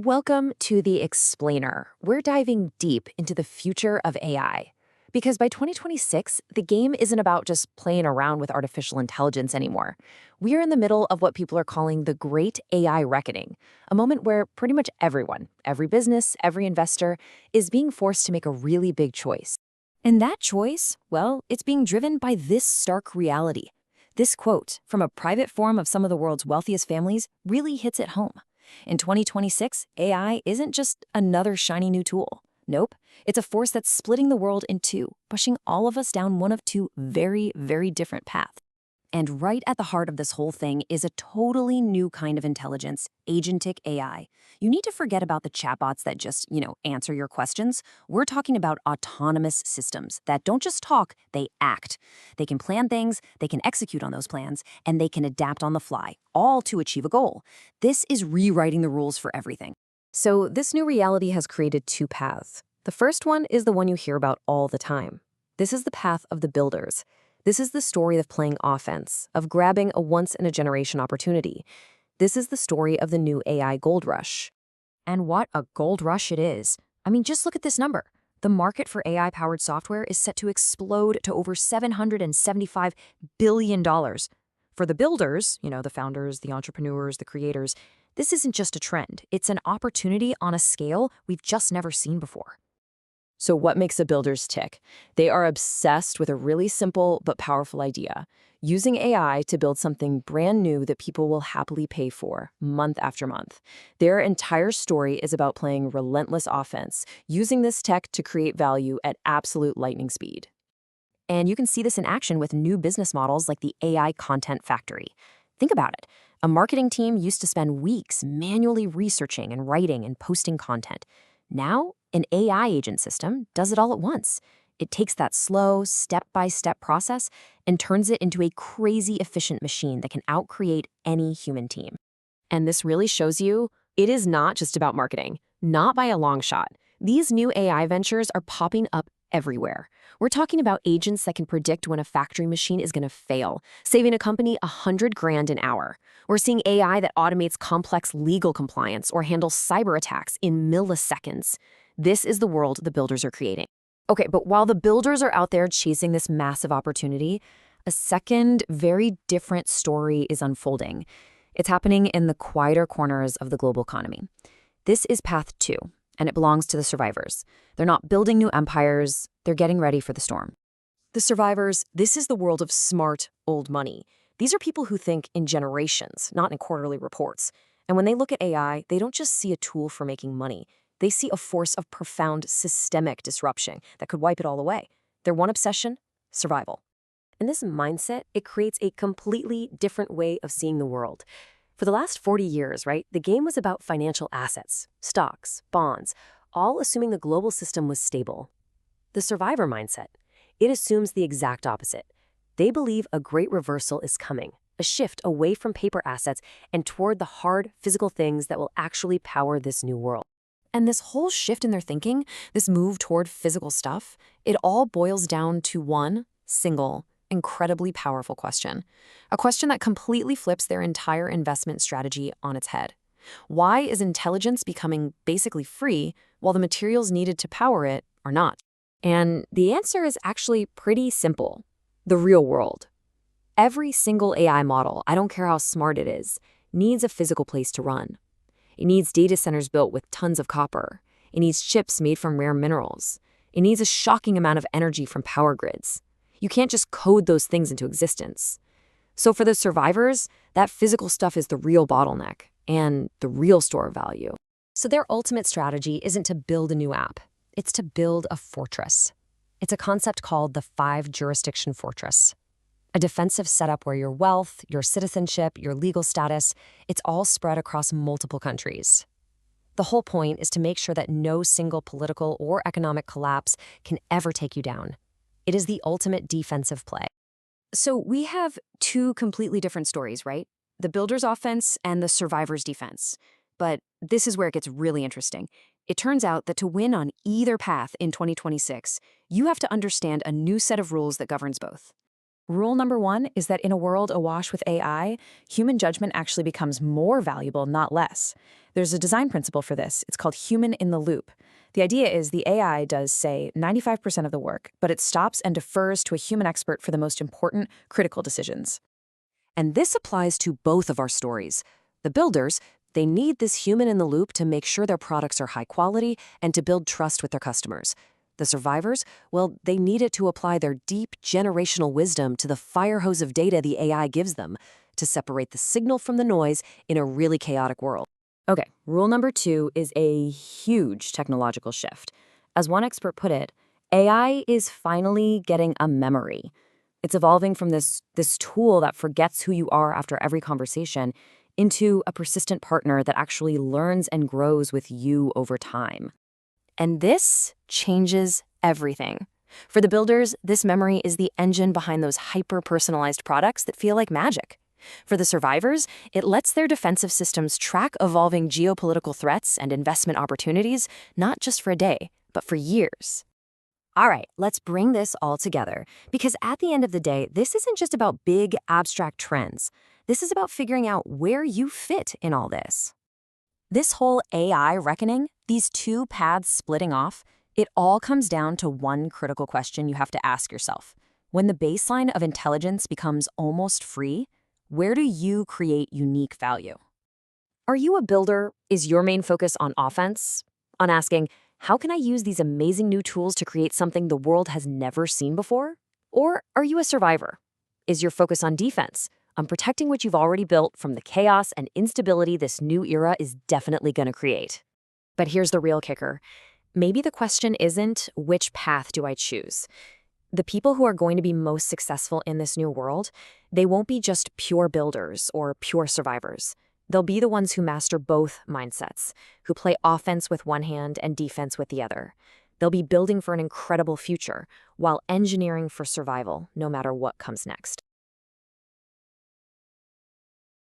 Welcome to The Explainer. We're diving deep into the future of AI. Because by 2026, the game isn't about just playing around with artificial intelligence anymore. We're in the middle of what people are calling the Great AI Reckoning, a moment where pretty much everyone, every business, every investor, is being forced to make a really big choice. And that choice, well, it's being driven by this stark reality. This quote from a private forum of some of the world's wealthiest families really hits it home. In 2026, AI isn't just another shiny new tool. Nope, it's a force that's splitting the world in two, pushing all of us down one of two very, very different paths. And right at the heart of this whole thing is a totally new kind of intelligence, agentic AI. You need to forget about the chatbots that just, answer your questions. We're talking about autonomous systems that don't just talk, they act. They can plan things, they can execute on those plans, and they can adapt on the fly, all to achieve a goal. This is rewriting the rules for everything. So this new reality has created two paths. The first one is the one you hear about all the time. This is the path of the builders. This is the story of playing offense, of grabbing a once-in-a-generation opportunity. This is the story of the new AI gold rush. And what a gold rush it is. I mean, just look at this number. The market for AI-powered software is set to explode to over $775 billion. For the builders, the founders, the entrepreneurs, the creators, this isn't just a trend. It's an opportunity on a scale we've just never seen before. So what makes the builders tick? They are obsessed with a really simple but powerful idea, using AI to build something brand new that people will happily pay for, month after month. Their entire story is about playing relentless offense, using this tech to create value at absolute lightning speed. And you can see this in action with new business models like the AI Content Factory. Think about it. A marketing team used to spend weeks manually researching and writing and posting content. Now, an AI agent system does it all at once. It takes that slow, step-by-step process and turns it into a crazy efficient machine that can outcreate any human team. And this really shows you it is not just about marketing, not by a long shot. These new AI ventures are popping up everywhere. We're talking about agents that can predict when a factory machine is going to fail, saving a company $100,000 an hour. We're seeing AI that automates complex legal compliance or handles cyber attacks in milliseconds. This is the world the builders are creating. Okay, but while the builders are out there chasing this massive opportunity, a second, very different story is unfolding. It's happening in the quieter corners of the global economy. This is path two, and it belongs to the survivors. They're not building new empires, they're getting ready for the storm. The survivors, this is the world of smart, old money. These are people who think in generations, not in quarterly reports. And when they look at AI, they don't just see a tool for making money. They see a force of profound systemic disruption that could wipe it all away. Their one obsession? Survival. And this mindset, it creates a completely different way of seeing the world. For the last 40 years, right, the game was about financial assets, stocks, bonds, all assuming the global system was stable. The survivor mindset, it assumes the exact opposite. They believe a great reversal is coming, a shift away from paper assets and toward the hard, physical things that will actually power this new world. And this whole shift in their thinking, this move toward physical stuff, it all boils down to one single, incredibly powerful question. A question that completely flips their entire investment strategy on its head. Why is intelligence becoming basically free while the materials needed to power it are not? And the answer is actually pretty simple. The real world. Every single AI model, I don't care how smart it is, needs a physical place to run. It needs data centers built with tons of copper. It needs chips made from rare minerals. It needs a shocking amount of energy from power grids. You can't just code those things into existence. So for the survivors, that physical stuff is the real bottleneck and the real store of value. So their ultimate strategy isn't to build a new app. It's to build a fortress. It's a concept called the 5-jurisdiction fortress. A defensive setup where your wealth, your citizenship, your legal status, it's all spread across multiple countries. The whole point is to make sure that no single political or economic collapse can ever take you down. It is the ultimate defensive play. So we have two completely different stories, right? The builder's offense and the survivor's defense. But this is where it gets really interesting. It turns out that to win on either path in 2026, you have to understand a new set of rules that governs both. Rule number one is that in a world awash with AI, human judgment actually becomes more valuable, not less. There's a design principle for this. It's called human in the loop. The idea is the AI does, say, 95% of the work, but it stops and defers to a human expert for the most important, critical decisions. And this applies to both of our stories. The builders, they need this human in the loop to make sure their products are high quality and to build trust with their customers. The survivors, well, they need it to apply their deep generational wisdom to the fire hose of data the AI gives them to separate the signal from the noise in a really chaotic world. Okay, rule number two is a huge technological shift. As one expert put it, AI is finally getting a memory. It's evolving from this tool that forgets who you are after every conversation into a persistent partner that actually learns and grows with you over time. And this changes everything. For the builders, this memory is the engine behind those hyper-personalized products that feel like magic. For the survivors, it lets their defensive systems track evolving geopolitical threats and investment opportunities, not just for a day, but for years. All right, let's bring this all together, because at the end of the day, this isn't just about big, abstract trends. This is about figuring out where you fit in all this. This whole AI reckoning, these two paths splitting off, it all comes down to one critical question you have to ask yourself. When the baseline of intelligence becomes almost free, where do you create unique value? Are you a builder? Is your main focus on offense? On asking, how can I use these amazing new tools to create something the world has never seen before? Or are you a survivor? Is your focus on defense, on protecting what you've already built from the chaos and instability this new era is definitely going to create? But here's the real kicker. Maybe the question isn't, which path do I choose? The people who are going to be most successful in this new world, they won't be just pure builders or pure survivors. They'll be the ones who master both mindsets, who play offense with one hand and defense with the other. They'll be building for an incredible future while engineering for survival, no matter what comes next.